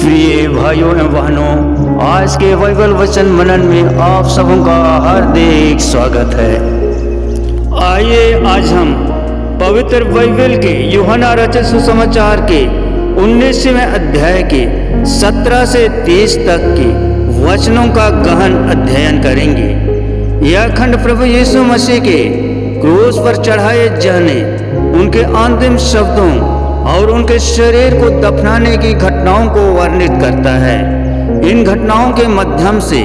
प्रिय भाइयों एवं बहनों, आज के बाइबल वचन मनन में आप सबों का हार्दिक स्वागत है। आइए आज हम पवित्र बाइबल के यूहन्ना रचित सुसमाचार के 19वें अध्याय के 17 से 30 तक के वचनों का गहन अध्ययन करेंगे। यह खंड प्रभु यीशु मसीह के क्रूस पर चढ़ाए जाने, उनके अंतिम शब्दों और उनके शरीर को दफनाने की घटनाओं को वर्णित करता है। इन घटनाओं के माध्यम से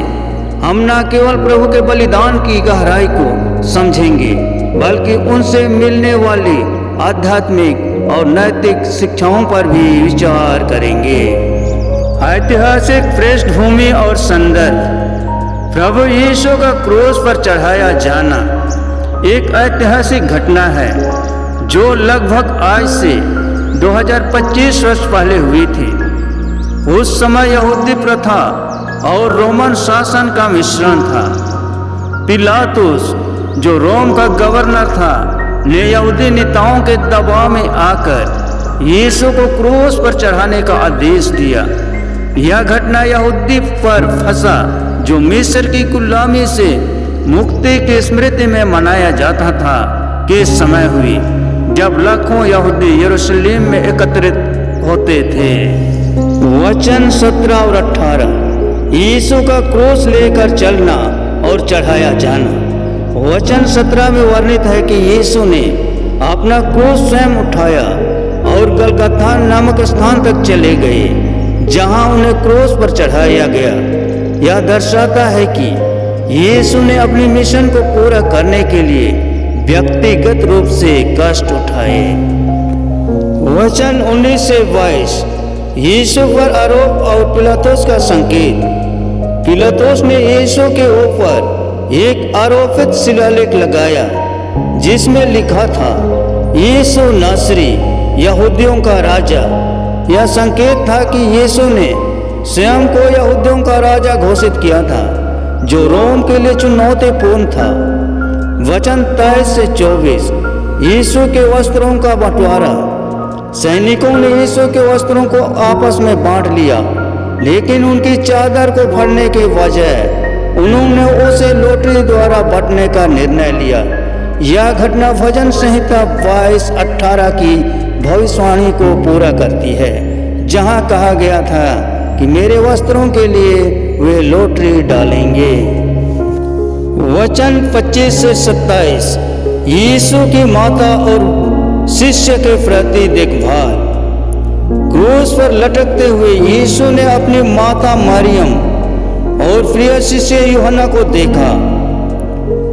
हम न केवल प्रभु के बलिदान की गहराई को समझेंगे, बल्कि उनसे मिलने वाली आध्यात्मिक और नैतिक शिक्षाओं पर भी विचार करेंगे। ऐतिहासिक पृष्ठभूमि और संदर्भ। प्रभु यीशु का क्रूस पर चढ़ाया जाना एक ऐतिहासिक घटना है जो लगभग आज से 2025 वर्ष पहले हुई थी। उस समय यहूदी प्रथा और रोमन शासन का मिश्रण था। पिलातुस, जो रोम का गवर्नर था, ने यहूदी नेताओं के दबाव में आकर यीशु को क्रूस पर चढ़ाने का आदेश दिया। यह घटना यहूदी पर फंसा जो मिस्र की गुलामी से मुक्ति की स्मृति में मनाया जाता था के समय हुई, जब लाखों यहूदी यरूशलेम में एकत्रित होते थे। वचन 17 और 18। यीशु का क्रूस लेकर चलना और चढ़ाया जाना। वचन 17 में वर्णित है कि यीशु ने अपना क्रूस स्वयं उठाया और गलगथा नामक स्थान तक चले गए, जहां उन्हें क्रूस पर चढ़ाया गया। यह दर्शाता है कि यीशु ने अपनी मिशन को पूरा करने के लिए व्यक्तिगत रूप से कष्ट उठाए। वचन 19 से 22। यीशु पर आरोप और पिलातुस का संकेत। पिलातुस ने यीशु के ऊपर एक आरोपित शिलालेख लगाया जिसमें लिखा था, यीशु नासरी, यहूदियों का राजा। यह संकेत था कि यीशु ने स्वयं को यहूदियों का राजा घोषित किया था, जो रोम के लिए चुनौतीपूर्ण था। वचन 23 से 24। यीशु के वस्त्रों का बंटवारा। सैनिकों ने यीशु के वस्त्रों को आपस में बांट लिया, लेकिन उनकी चादर को फाड़ने के बजाय उन्होंने उसे लॉटरी द्वारा बांटने का निर्णय लिया। यह घटना भजन संहिता 22:18 की भविष्यवाणी को पूरा करती है, जहां कहा गया था कि मेरे वस्त्रों के लिए वे लॉटरी डालेंगे। वचन 25 से 27। यीशु की माता और शिष्य के प्रति देखभाल। क्रूस पर लटकते हुए यीशु ने अपनी माता मरियम और प्रिय शिष्य यूहन्ना को देखा।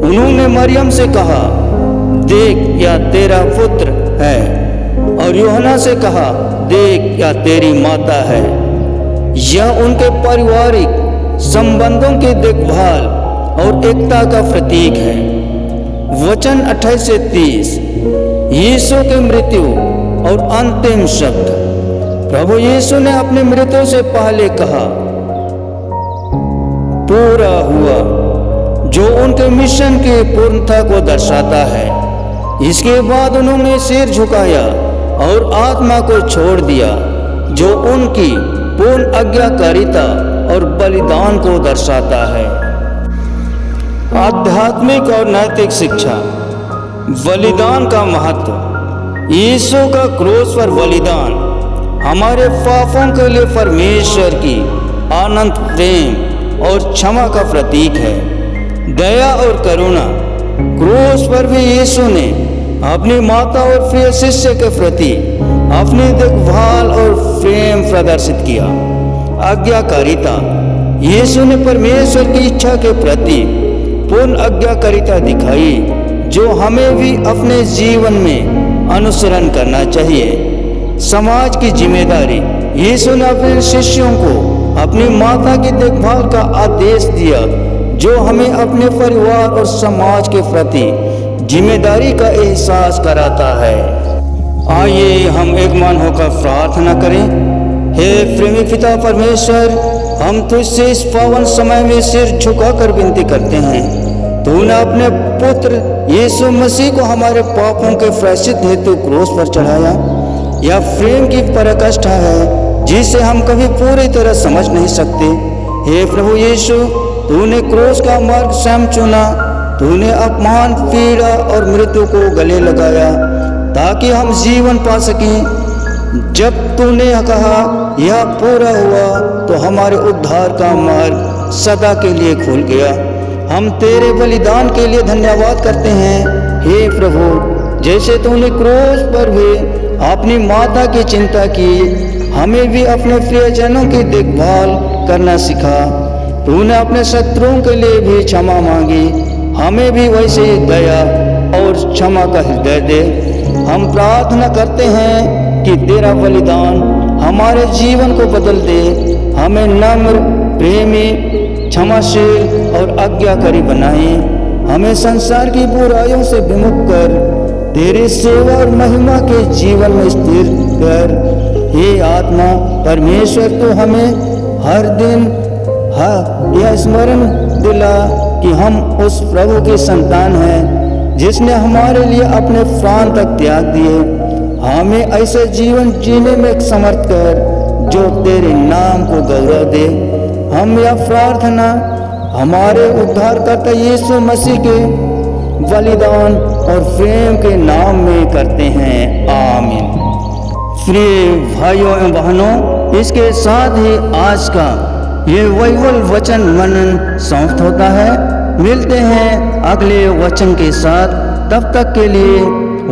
उन्होंने मरियम से कहा, देख यह तेरा पुत्र है, और यूहन्ना से कहा, देख यह तेरी माता है। यह उनके पारिवारिक संबंधों की देखभाल और एकता का प्रतीक है। वचन 28 से 30। यीशु की मृत्यु और अंतिम शब्द। प्रभु यीशु ने अपनी मृत्यु से पहले कहा, पूरा हुआ, जो उनके मिशन की पूर्णता को दर्शाता है। इसके बाद उन्होंने सिर झुकाया और आत्मा को छोड़ दिया, जो उनकी पूर्ण आज्ञाकारिता और बलिदान को दर्शाता है। आध्यात्मिक और नैतिक शिक्षा। बलिदान का महत्व। यीशु का क्रूस पर बलिदान हमारे पापों के लिए परमेश्वर की अनंत प्रेम और क्षमा का प्रतीक है। दया और करुणा। क्रूस पर भी यीशु ने अपनी माता और प्रिय शिष्य के प्रति अपनी देखभाल और प्रेम प्रदर्शित किया। आज्ञाकारिता। यीशु ने परमेश्वर की इच्छा के प्रति पूर्ण आज्ञाकारिता दिखाई, जो हमें भी अपने जीवन में अनुसरण करना चाहिए। समाज की जिम्मेदारी। यीशु ने अपने शिष्यों को अपनी माता की देखभाल का आदेश दिया, जो हमें अपने परिवार और समाज के प्रति जिम्मेदारी का एहसास कराता है। आइए हम एक मन होकर प्रार्थना करें। हे प्रेमी पिता परमेश्वर, हम तुझसे इस पावन समय में सिर झुकाकर विनती करते हैं। तूने अपने पुत्र यीशु मसीह को हमारे पापों के प्रायश्चित हेतु क्रूस पर चढ़ाया। यह प्रेम की पराकाष्ठा है जिसे हम कभी पूरी तरह समझ नहीं सकते। हे प्रभु यीशु, तूने क्रूस का मार्ग स्वयं चुना। तूने अपमान, पीड़ा और मृत्यु को गले लगाया ताकि हम जीवन पा सकें। जब तूने कहा यह पूरा हुआ तो हमारे उद्धार का मार्ग सदा के लिए खुल गया। हम तेरे बलिदान के लिए धन्यवाद करते हैं। हे प्रभु, जैसे तूने क्रूस पर भी अपनी माता की चिंता की, हमें भी अपने प्रियजनों की देखभाल करना सिखा। तूने अपने शत्रुओं के लिए भी क्षमा मांगी, हमें भी वैसे ही दया और क्षमा का हृदय दे। हम प्रार्थना करते हैं कि तेरा बलिदान हमारे जीवन को बदल दे, हमें नम्र, प्रेमी, क्षमाशील और आज्ञाकारी बनाए। हमें संसार की बुराइयों से विमुख कर तेरी सेवा और महिमा के जीवन में स्थिर कर। हे आत्मा परमेश्वर, तो हमें हर दिन यह स्मरण दिला कि हम उस प्रभु के संतान हैं जिसने हमारे लिए अपने प्राण तक त्याग दिए। हमें ऐसे जीवन जीने में समर्थ कर जो तेरे नाम को गौरव दे। हम यह प्रार्थना हमारे उद्धारकर्ता यीशु मसीह के बलिदान और प्रेम के नाम में करते हैं। आमीन। प्रिय भाइयों एवं बहनों, इसके साथ ही आज का ये बाइबल वचन मनन समाप्त होता है। मिलते हैं अगले वचन के साथ। तब तक के लिए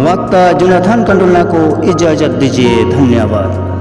वक्ता जोनाथन कंडोला को इजाज़त दीजिए। धन्यवाद।